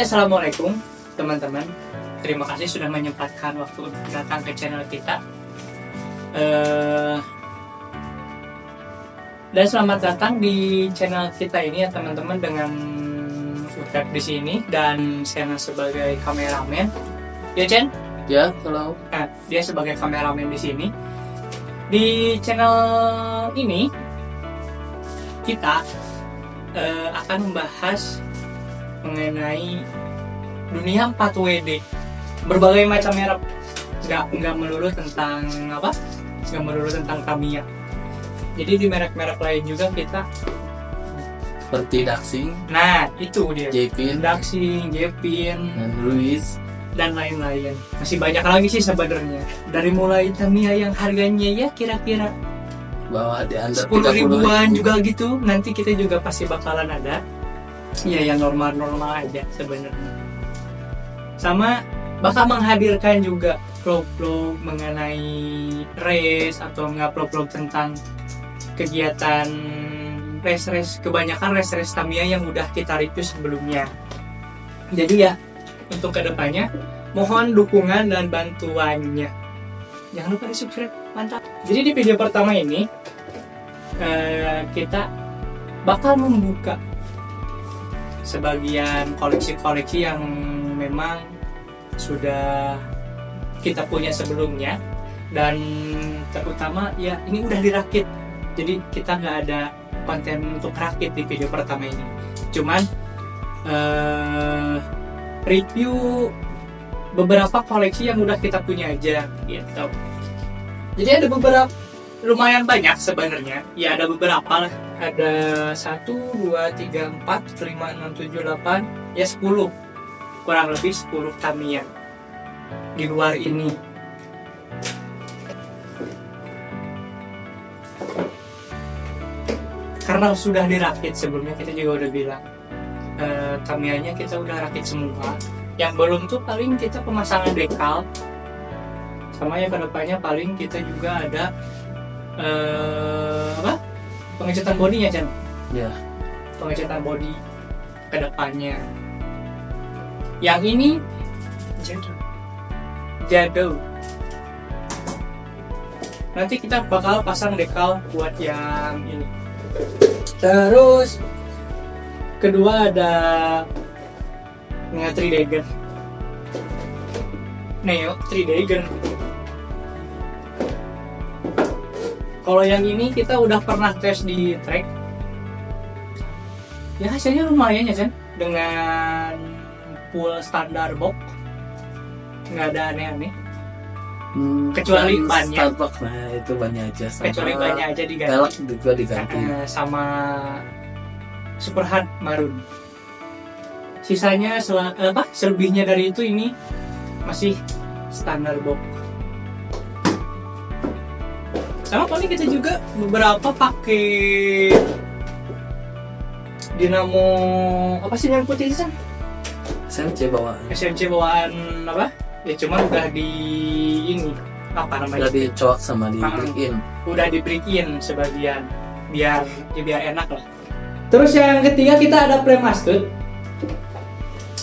Assalamualaikum teman-teman. Terima kasih sudah menyempatkan waktu untuk datang ke channel kita. Dan selamat datang di channel kita ini ya teman-teman, dengan Utep di sini dan Sena sebagai kameramen. Ya Chen? Ya, halo. Nah, dia sebagai kameramen di sini. Di channel ini kita akan membahas mengenai dunia 4WD, berbagai macam merek, nggak melulu tentang nggak melulu tentang Tamiya. Jadi di merek-merek lain juga kita, Seperti Daxing, nah itu dia, Jepin, Daxing, Jepin, dan Ruiz. dan lain-lain. Masih banyak lagi sih sebenarnya. Dari mulai Tamiya yang harganya ya kira-kira Bawah di under 10 ribuan 30.000. juga gitu. Nanti kita juga pasti bakalan ada. Ya yang normal-normal aja sebenarnya. Sama bakal menghadirkan juga vlog-vlog mengenai race atau enggak vlog-vlog tentang kegiatan race-race, kebanyakan race-race Tamiya yang udah kita review sebelumnya. Jadi ya untuk kedepannya mohon dukungan dan bantuannya. Jangan lupa di subscribe, mantap. Jadi di video pertama ini kita bakal membuka sebagian koleksi-koleksi yang memang sudah kita punya sebelumnya, dan terutama ya ini udah dirakit, jadi kita nggak ada konten untuk rakit di video pertama ini, cuman review beberapa koleksi yang udah kita punya aja gitu. Jadi ada beberapa, lumayan banyak sebenarnya ya, ada beberapa lah, ada 1, 2, 3, 4, 5, 6, 7, 8 ya 10, kurang lebih 10 Tamiya di luar ini. Karena sudah dirakit sebelumnya, kita juga udah bilang Tamiyanya kita udah rakit semua. Yang belum tuh paling kita pemasangan dekal, sama ya kedepannya paling kita juga ada pengecatan bodinya Chan. Ya, Pengecatan bodi kedepannya. Yang ini jadul. Nanti kita bakal pasang dekal buat yang ini. Terus kedua ada Neo 3 Dagger. Neo 3 Dagger. Kalau yang ini kita udah pernah tes di track. Ya hasilnya lumayan ya kan, dengan full standar box, nggak ada aneh-aneh. Kecuali bannya. Starbucks, nah itu bannya aja. Kecuali banyak aja diganti. Velg juga diganti. Sama super hard marun. Sisanya selebihnya dari itu ini masih standar box. Sama paling kita juga beberapa pakai dinamo apa sih yang putih itu kan? SMC bawaan. SMC bawaan apa? Ya cuman udah di ini apa namanya? Udah dicoak sama di break in. Udah di break in sebagian biar enak lah. Terus yang ketiga kita ada Premastud.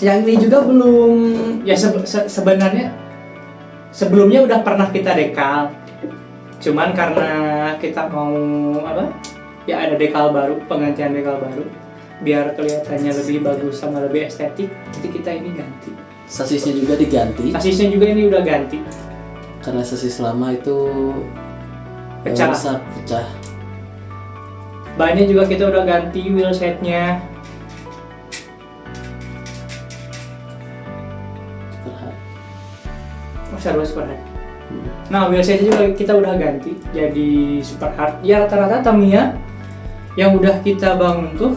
Yang ini juga belum ya, sebenarnya sebelumnya udah pernah kita dekal. Cuman karena kita mau ya ada dekal baru, penggantian dekal baru biar kelihatannya lebih bagus sama lebih estetik, jadi kita ini ganti. Sasisnya juga diganti. Sasisnya juga ini udah ganti. Karena sasis lama itu Pecah. Pecah. Bannya juga kita udah ganti, wheel setnya. Super hard. Nah, wheel setnya juga kita udah ganti jadi super hard. Ya rata-rata Tamiya yang udah kita bangun tuh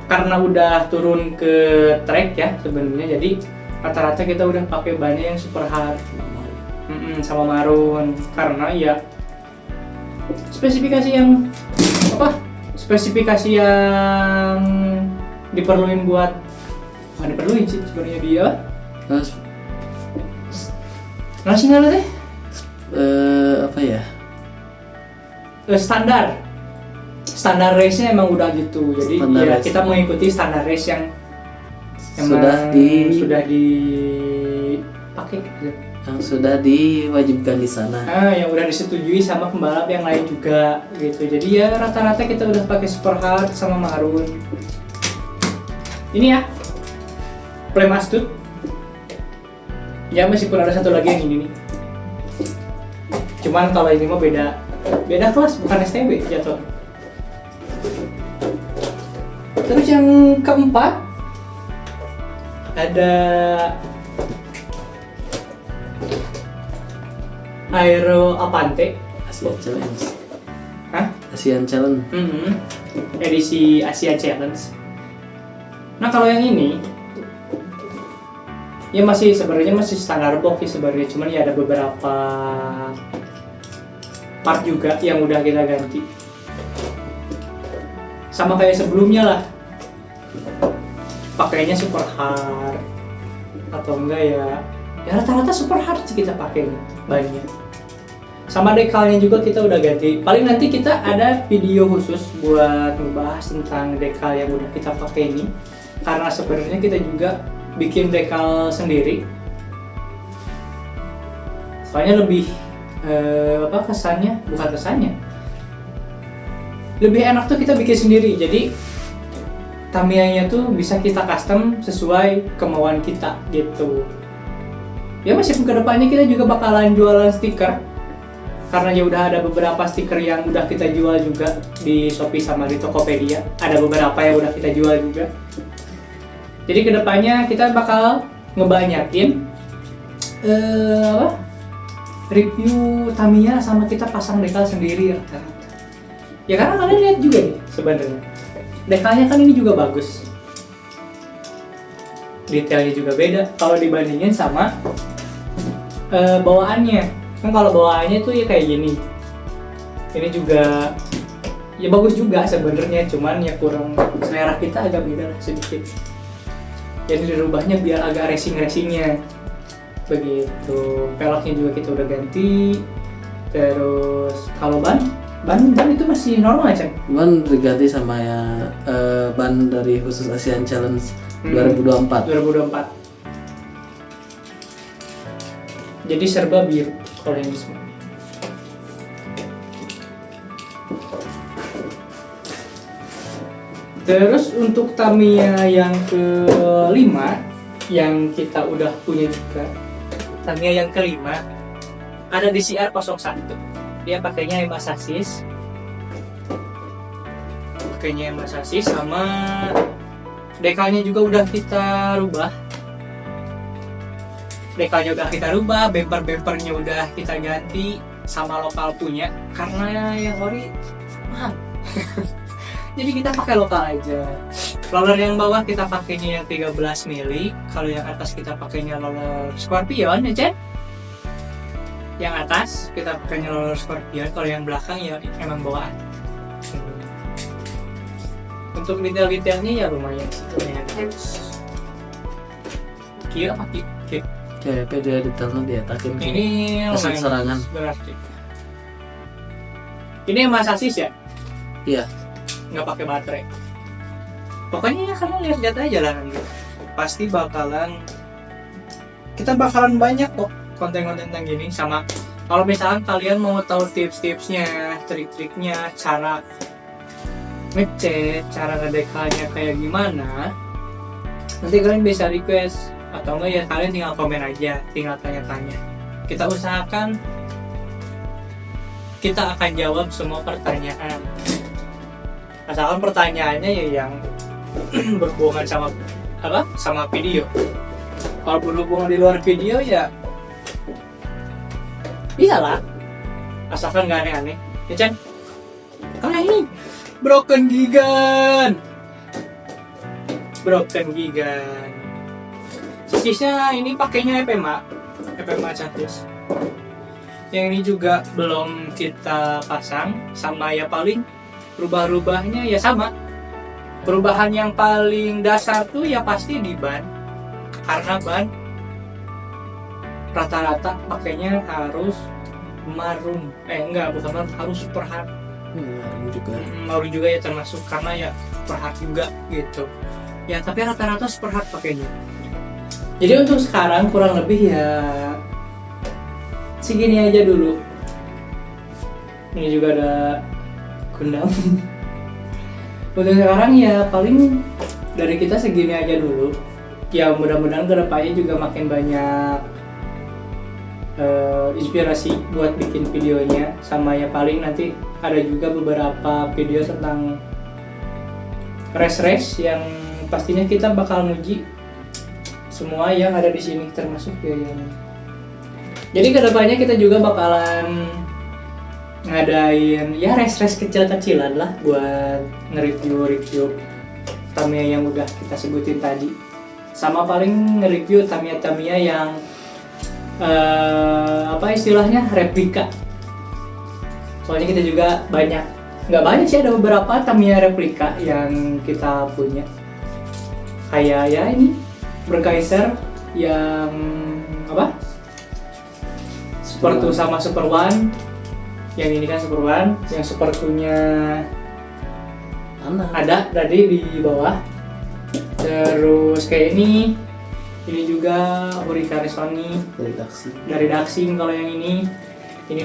karena udah turun ke track ya sebenarnya, jadi rata-rata kita udah pakai bannya yang super hard sama marun, karena ya spesifikasi yang diperluin buat diperluin sih sebenarnya dia nasional deh apa ya, standar race-nya emang udah gitu. Jadi standar ya race. kita mengikuti standar race yang sudah dipakai gitu. yang sudah diwajibkan di sana. Yang udah disetujui sama pembalap yang lain juga gitu. Jadi ya rata-rata kita udah pakai super hard sama marun. Ini ya Play-Mastut. Ya meskipun ada satu lagi yang ini nih. Cuman kalau ini mah beda kelas, bukan STB jatuh. Terus yang keempat ada Aero Avante. Asian Challenge. Hah? Asian Challenge. Edisi Asia Challenge. Nah kalau yang ini ya sebenarnya masih standar box sih sebenarnya, cuman ya ada beberapa part juga yang udah kita ganti. Sama kayak sebelumnya lah. Pakainya super hard atau enggak ya rata-rata super hard sih kita pakai banyak. Sama dekalnya juga kita udah ganti. Paling nanti kita ada video khusus buat membahas tentang dekal yang udah kita pakai ini. Karena sebenarnya kita juga bikin dekal sendiri. Soalnya lebih bukan kesannya. Lebih enak tuh kita bikin sendiri. Jadi Tamiya-nya tuh bisa kita custom sesuai kemauan kita gitu. Ya meskipun kedepannya kita juga bakalan jualan stiker, karena ya udah ada beberapa stiker yang udah kita jual juga di Shopee sama di Tokopedia. Ada beberapa yang udah kita jual juga. Jadi kedepannya kita bakal ngebanyakin review Tamiya sama kita pasang dekal sendiri rata-rata. Ya karena kalian lihat juga nih sebenarnya dekalnya kan ini juga bagus, detailnya juga beda kalau dibandingin sama bawaannya. Kan kalau bawaannya tuh ya kayak gini, ini juga ya bagus juga sebenarnya, cuman ya kurang selera kita agak beda lah sedikit. Jadi dirubahnya biar agak racingnya begitu. Peleknya juga kita udah ganti. Terus kalau ban itu masih normal ya, Cek? Ban diganti sama ban dari khusus Asian Challenge 2024. Jadi serba biru kalau ini semua. Terus untuk Tamiya yang kelima yang kita udah punya juga, Tamiya yang kelima ada DCR 01. Dia pakainya Yamaha sasis, sama dekalnya juga udah kita rubah. Bumper-bumpernya udah kita ganti sama lokal punya, karena yang ori mahal. Jadi kita pakai lokal aja. Roller yang bawah kita pakainya yang 13 mili, kalau yang atas kita pakainya roller Scorpion ya, Cen? Yang atas kita pakainya roller Scorpion, kalau yang belakang ya emang bawaan. Untuk detail-detailnya ya lumayan sih. Kira apa kira? Kayak dia detailnya di atas Ini lumayan serangan. Berarti. Ini Yamaha sasis ya? Iya. Nggak pakai baterai. Pokoknya ya kalian lihat aja lah nanti. Pasti kita bakalan banyak kok konten-konten tentang gini. Sama kalau misalkan kalian mau tahu tips-tipsnya, trik-triknya, cara ngecat, cara ngedekalnya kayak gimana, nanti kalian bisa request atau enggak ya kalian tinggal komen aja, tinggal tanya-tanya. Kita usahakan kita akan jawab semua pertanyaan. Asalkan pertanyaannya ya yang berhubungan sama video. Kalau berhubungan di luar video ya bisa lah, asalkan nggak aneh-aneh ya, Chan. Kayak ini Broken Gigan sisnya ini pakainya FMA cantis. Yang ini juga belum kita pasang, sama ya paling rubah-rubahnya ya sama. Perubahan yang paling dasar tuh ya pasti di ban, karena ban rata-rata pakainya harus marun, harus super hard. Marun juga ya termasuk, karena ya super hard juga gitu. Ya tapi rata-rata super hard pakainya. Jadi untuk sekarang kurang lebih ya segini aja dulu. Ini juga ada Gundam. Untuk sekarang ya paling dari kita segini aja dulu. Ya mudah-mudahan kedepannya juga makin banyak inspirasi buat bikin videonya. Sama ya paling nanti ada juga beberapa video tentang race yang pastinya kita bakal nguji semua yang ada di sini termasuk ya yang. Jadi kedepannya kita juga bakalan ngadain ya race kecil-kecilan lah buat nge-review Tamiya yang udah kita sebutin tadi. Sama paling nge-review Tamiya yang apa istilahnya replika. Soalnya kita juga nggak banyak sih, ada beberapa Tamiya replika yang kita punya. Kayak ya ini Berkaiser yang apa? Super 2 sama Super One. Yang ini kan Super One, yang Super 2-nya ada tadi di bawah. Terus kayak ini juga Hurricane Sony dari Daxing. Kalau yang ini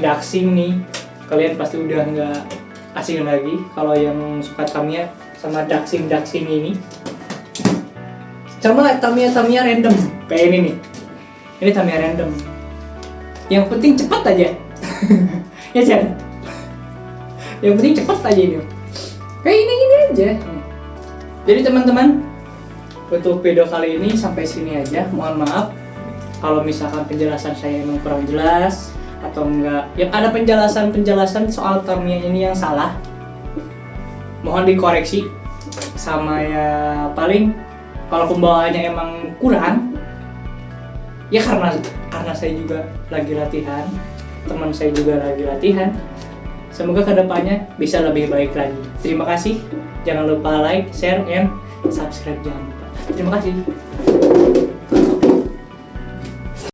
Daxing nih, kalian pasti udah nggak asing lagi kalau yang suka Tamiya sama Daxing ini. Sama Tamiya random kayak ini nih. Ini Tamiya random. Yang penting cepat aja. Ya Chan. Yang penting cepat aja ini. Kayak ini aja. Jadi teman-teman, untuk video kali ini sampai sini aja. Mohon maaf kalau misalkan penjelasan saya emang kurang jelas atau enggak. Ya ada penjelasan soal Tamiya ini yang salah. Mohon dikoreksi. Sama ya paling kalau pembawaannya emang kurang, ya karena saya juga lagi latihan, teman saya juga lagi latihan. Semoga kedepannya bisa lebih baik lagi. Terima kasih. Jangan lupa like, share, and subscribe jangan lupa. Terima kasih.